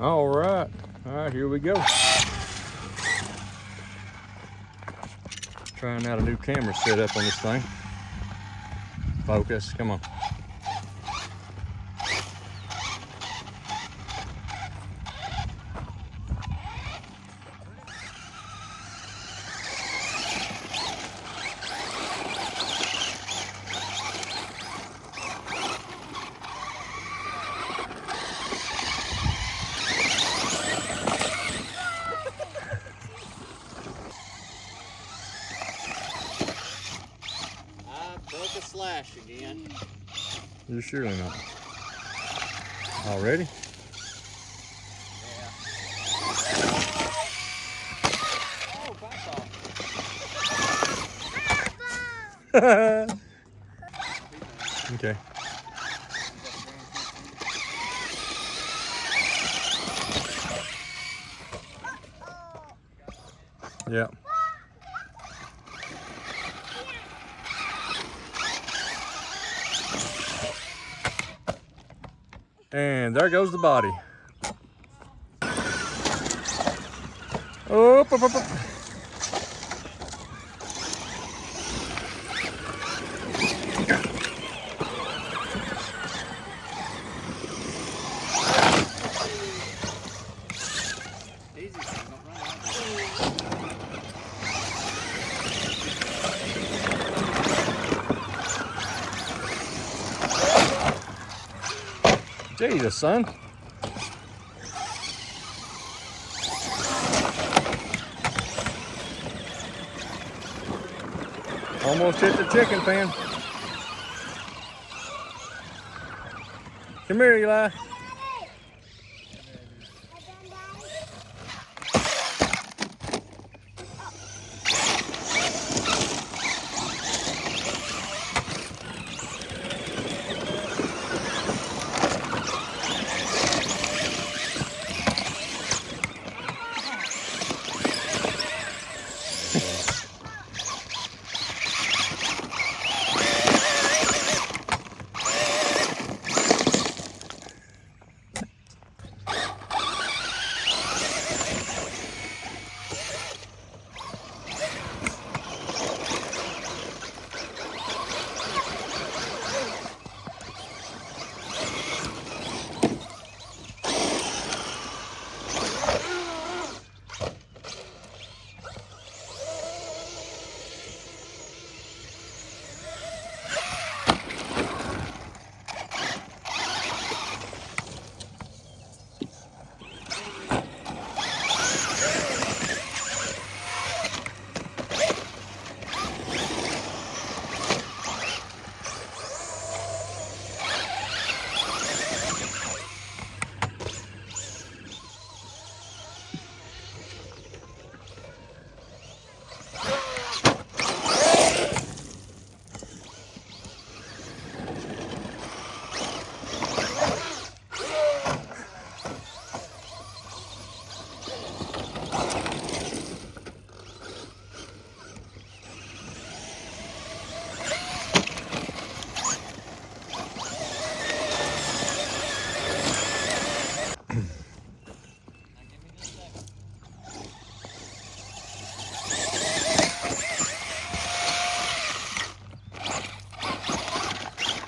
All right, here we go. Trying out a new camera setup on this thing. Focus, come on. Broke a slash again. You're surely not. Already? Yeah. Oh, back off. Okay. Yeah. And there goes the body. Up, up, up, up. Easy, don't run out. Jesus, son. Almost hit the chicken pan. Come here, Eli.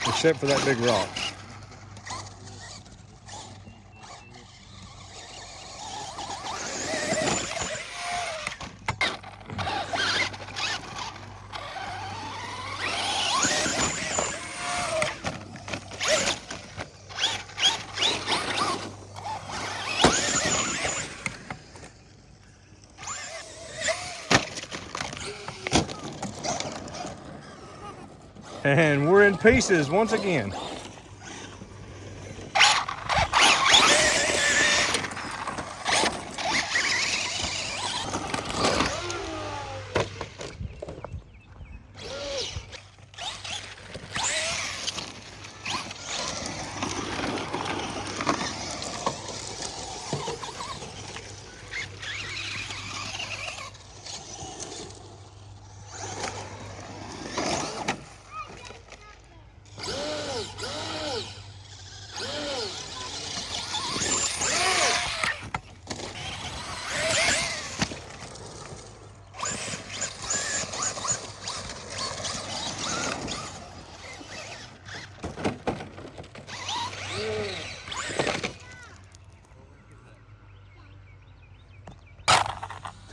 Except for that big rock. And we're in pieces once again.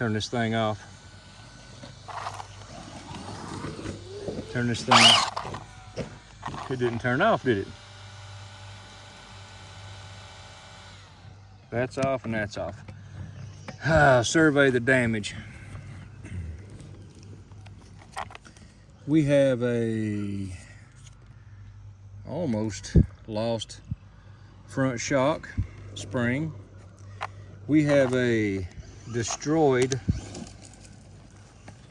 Turn this thing off. Turn this thing. It didn't turn off, did it? That's off and that's off. Survey the damage. We have a almost lost front shock spring. We have a destroyed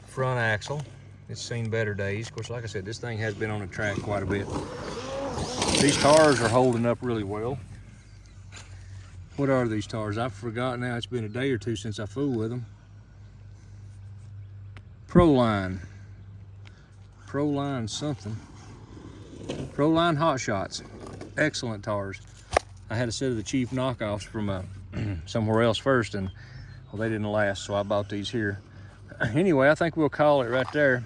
front axle. It's seen better days. Of course, like I said, this thing has been on the track quite a bit. These tires are holding up really well. What are these tires? I've forgotten now. It's been a day or two since I fooled with them. Proline something. Proline Hot Shots. Excellent tires. I had a set of the cheap knockoffs from somewhere else first, and well, they didn't last, so I bought these here. Anyway, I think we'll call it right there.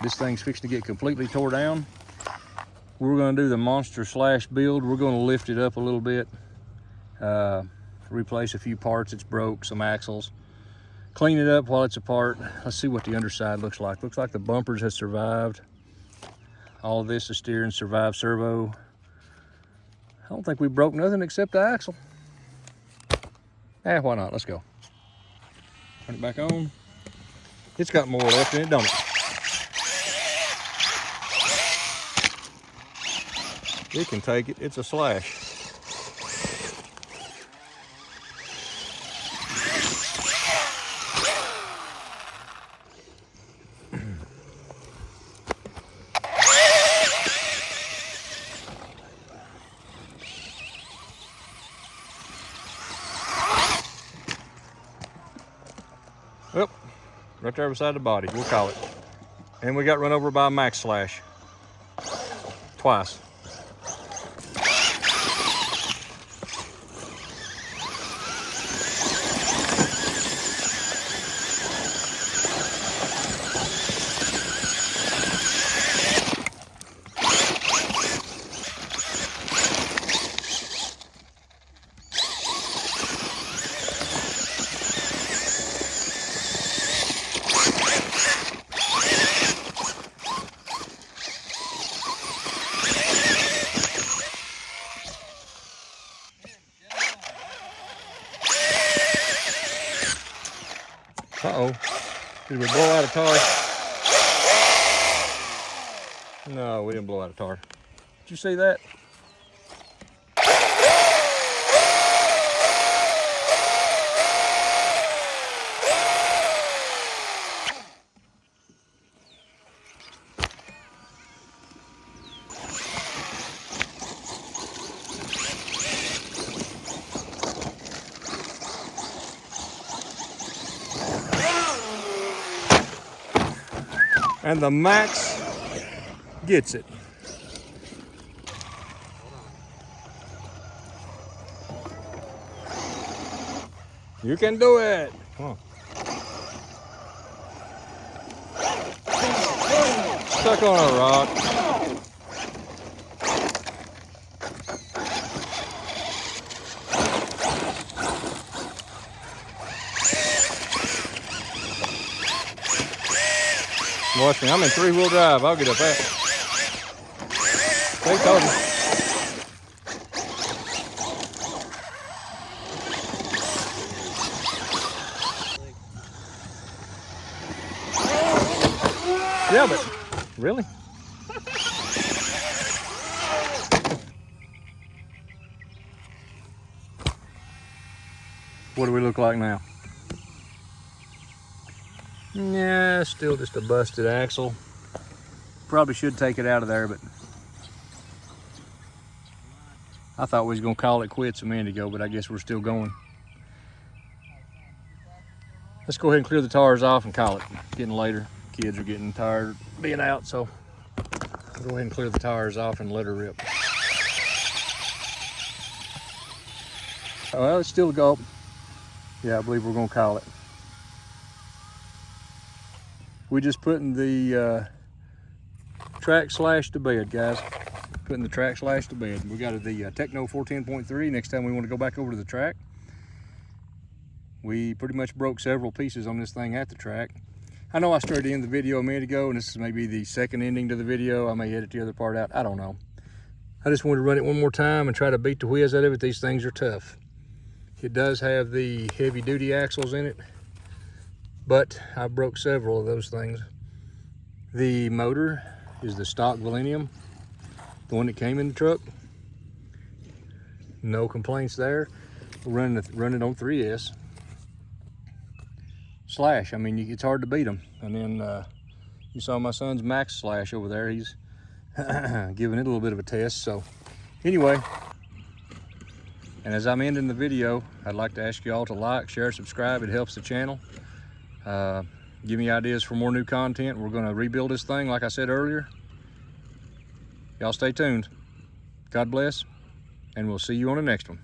This thing's fixing to get completely tore down. We're going to do the monster slash build. We're going to lift it up a little bit, replace a few parts it's broke, some axles, clean it up while it's apart. Let's see what the underside looks like. Looks like the bumpers have survived. All of this is steering, survived servo. I don't think we broke nothing except the axle. Why not? Let's go. Turn it back on. It's got more left in it, don't it? It can take it. It's a Slash. Well, right there beside the body, we'll call it. And we got run over by a Max Slash. Twice. Uh-oh. Did we blow out a tire? No, we didn't blow out a tire. Did you see that? And the Max gets it. You can do it. Come on. Stuck on a rock. Watch me, I'm in 3-wheel drive. I'll get up that. They told me. Yeah, but really? What do we look like now? Yeah, still just a busted axle. Probably should take it out of there, but I thought we was gonna call it quits a minute ago, but I guess we're still going. Let's go ahead and clear the tires off and call it. It's getting later. Kids are getting tired of being out, so I'll go ahead and clear the tires off and let her rip. Well, it's still a gulp. Yeah, I believe we're gonna call it. We just putting the Track Slash to bed, guys. Putting the Track Slash to bed. We got the Techno 410.3. Next time we want to go back over to the track, We pretty much broke several pieces on this thing at the track. I know I started to end the video a minute ago, and this is maybe the second ending to the video. I may edit the other part out, I don't know. I just wanted to run it one more time and try to beat the whiz out of it. These things are tough. It does have the heavy duty axles in it, but I broke several of those things. The motor is the stock Millennium, the one that came in the truck. No complaints there. We're running it on 3S Slash. I mean, it's hard to beat them. And then you saw my son's Max Slash over there. He's giving it a little bit of a test. So anyway, and as I'm ending the video, I'd like to ask you all to like, share, subscribe. It helps the channel. Give me ideas for more new content. We're going to rebuild this thing like I said earlier. Y'all stay tuned. God bless, and we'll see you on the next one.